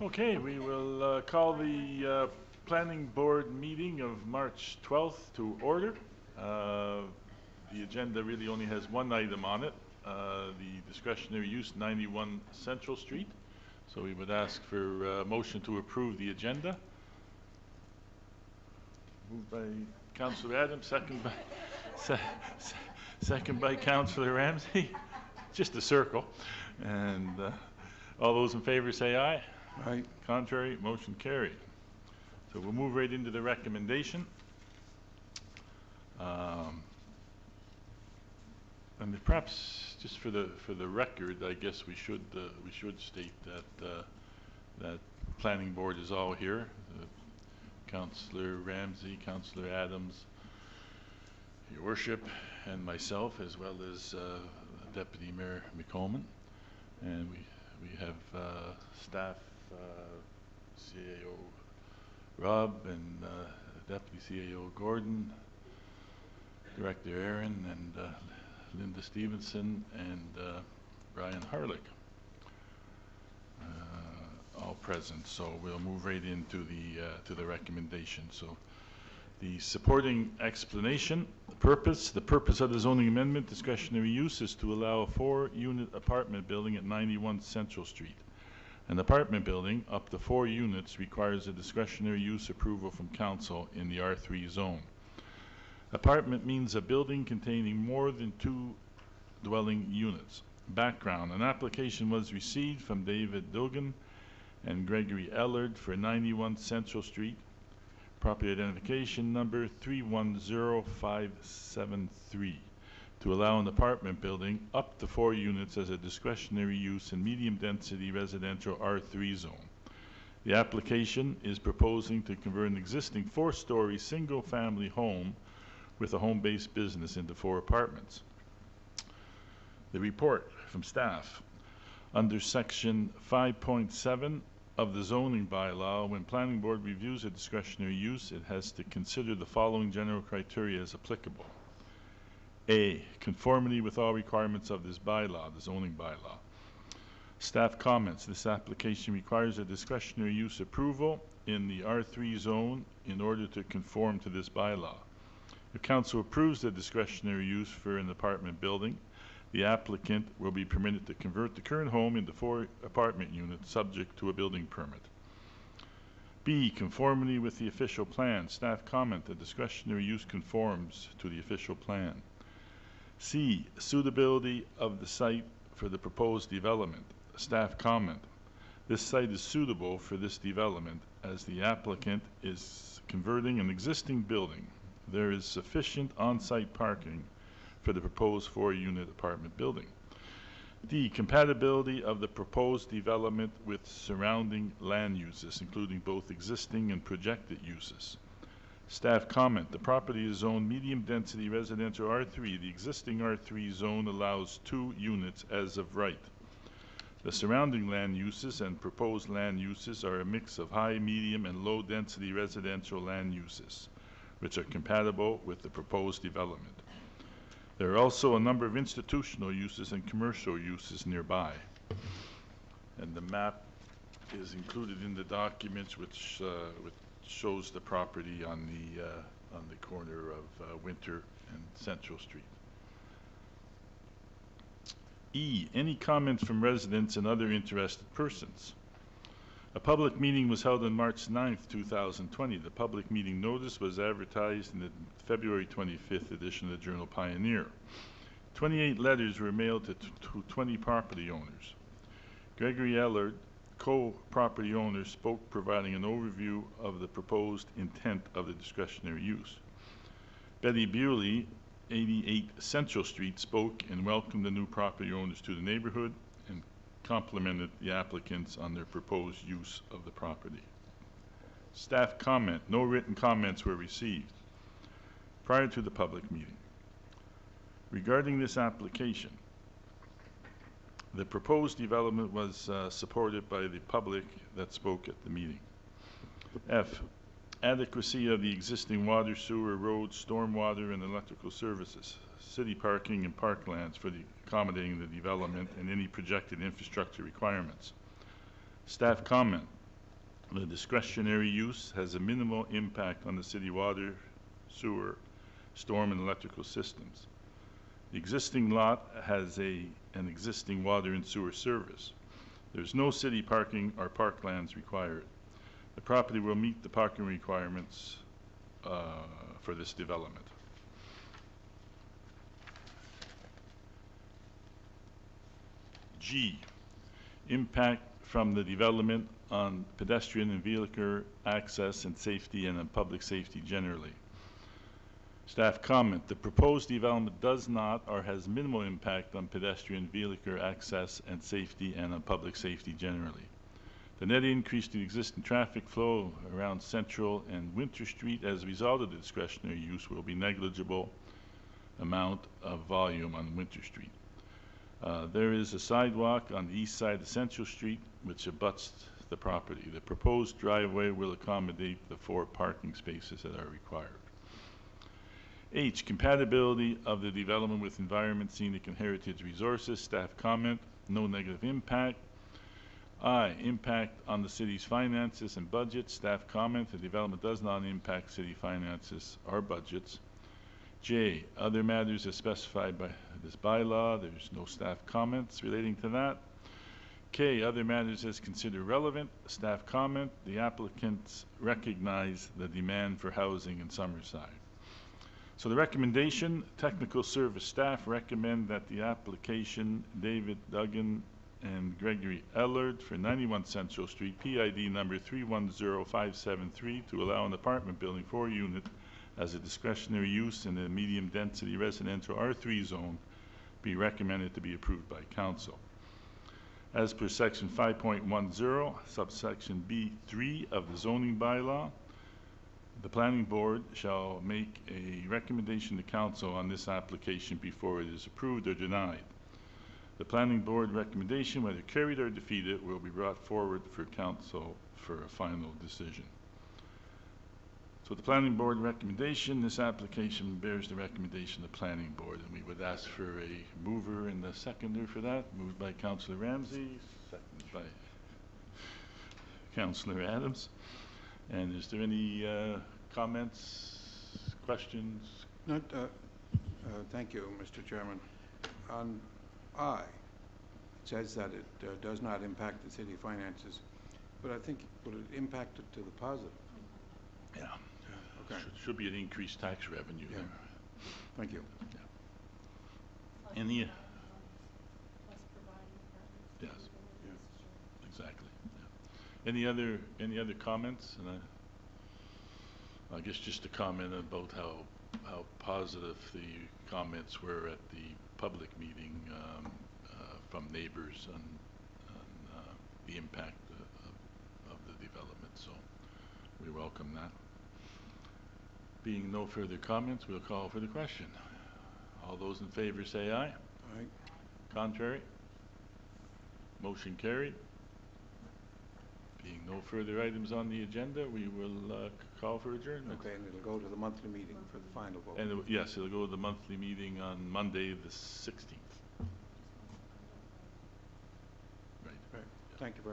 Okay, we will call the Planning Board meeting of March 12th to order. The agenda really only has one item on it, the discretionary use 91 Central Street. So we would ask for a motion to approve the agenda. Moved by Councillor Adams, second by Councillor Ramsey. Just a circle. And all those in favor say aye. Aye. Contrary, motion carried. So we'll move right into the recommendation. And perhaps just for the record, I guess we should state that planning board is all here. Councillor Ramsey, Councillor Adams, Your Worship, and myself, as well as Deputy Mayor McColeman, and we have staff, CAO Rob and Deputy CAO Gordon, Director Aaron, and Linda Stevenson, and Brian Harlick, all present. So we'll move right into the recommendation. So the supporting explanation, the purpose of the zoning amendment discretionary use is to allow a 4-unit apartment building at 91 Central Street. An apartment building up to 4 units requires a discretionary use approval from council in the R3 zone. Apartment means a building containing more than 2 dwelling units. Background: an application was received from David Dugan and Gregory Ellard for 91 Central Street, property identification number 310573, to allow an apartment building up to 4 units as a discretionary use in medium-density residential R3 zone. The application is proposing to convert an existing 4-story single-family home with a home-based business into 4 apartments. The report from staff. Under section 5.7 of the zoning bylaw, when planning board reviews a discretionary use, it has to consider the following general criteria as applicable. A, conformity with all requirements of this bylaw, the zoning bylaw. Staff comments: this application requires a discretionary use approval in the R3 zone in order to conform to this bylaw. If council approves the discretionary use for an apartment building, the applicant will be permitted to convert the current home into 4 apartment units subject to a building permit. B, conformity with the official plan. Staff comment: the discretionary use conforms to the official plan. C, suitability of the site for the proposed development. Staff comment: this site is suitable for this development as the applicant is converting an existing building. There is sufficient on-site parking for the proposed 4-unit apartment building. D, compatibility of the proposed development with surrounding land uses, including both existing and projected uses. Staff comment: the property is zoned medium-density residential R3. The existing R3 zone allows 2 units as of right. The surrounding land uses and proposed land uses are a mix of high, medium, and low-density residential land uses, which are compatible with the proposed development. There are also a number of institutional uses and commercial uses nearby. And the map is included in the documents, which shows the property on the corner of Winter and Central Street. E, any comments from residents and other interested persons. A public meeting was held on March 9th, 2020. The public meeting notice was advertised in the February 25th edition of the Journal Pioneer. 28 letters were mailed to 20 property owners. Gregory Ellard, co-property owner, spoke, providing an overview of the proposed intent of the discretionary use. Betty Bewley, 88 Central Street, spoke and welcomed the new property owners to the neighborhood and complimented the applicants on their proposed use of the property. Staff comment: no written comments were received prior to the public meeting. Regarding this application, the proposed development was supported by the public that spoke at the meeting. F, adequacy of the existing water, sewer, road, stormwater, and electrical services, city parking and parklands for accommodating the development and any projected infrastructure requirements. Staff comment: The discretionary use has a minimal impact on the city water, sewer, storm, and electrical systems. The existing lot has an existing water and sewer service. There's no city parking or parklands required. The property will meet the parking requirements for this development. G, impact from the development on pedestrian and vehicular access and safety and on public safety generally. Staff comment, the proposed development does not or has minimal impact on pedestrian, vehicular access and safety and on public safety generally. The net increase to the existing traffic flow around Central and Winter Street as a result of the discretionary use will be negligible amount of volume on Winter Street. There is a sidewalk on the east side of Central Street which abuts the property. The proposed driveway will accommodate the 4 parking spaces that are required. H, compatibility of the development with environment, scenic, and heritage resources. Staff comment, no negative impact. I, impact on the city's finances and budget. Staff comment, the development does not impact city finances or budgets. J, other matters as specified by this bylaw. There's no staff comments relating to that. K, other matters as considered relevant. Staff comment, the applicants recognize the demand for housing in Summerside. So the recommendation, technical service staff recommend that the application David Duggan and Gregory Ellard for 91 Central Street, PID number 310573, to allow an apartment building 4 unit as a discretionary use in a medium density residential R3 zone be recommended to be approved by council. As per section 5.10, subsection B3 of the zoning bylaw, the planning board shall make a recommendation to council on this application before it is approved or denied. The planning board recommendation, whether carried or defeated, will be brought forward for council for a final decision. So the planning board recommendation, this application bears the recommendation of the planning board, and we would ask for a mover and a seconder for that. Moved by Councillor Ramsey, seconded by Councillor Adams. And is there any comments, questions? Not, thank you, Mr. Chairman. On I, it says that it does not impact the city finances, but I think would it impact it to the positive? Yeah. Okay. Should be an increased tax revenue there. Thank you. Yeah. Any? Yes. Yeah. Exactly. Yeah. Any other comments? And I guess just a comment about how positive the comments were at the public meeting from neighbors on the impact of the development. So we welcome that. Being no further comments, we'll call for the question. All those in favor say aye. Aye. Contrary? Motion carried. Being no further items on the agenda, we will call for adjournment. Okay, and it'll go to the monthly meeting for the final vote. And yes, it'll go to the monthly meeting on Monday the 16th. Right. Thank you very much.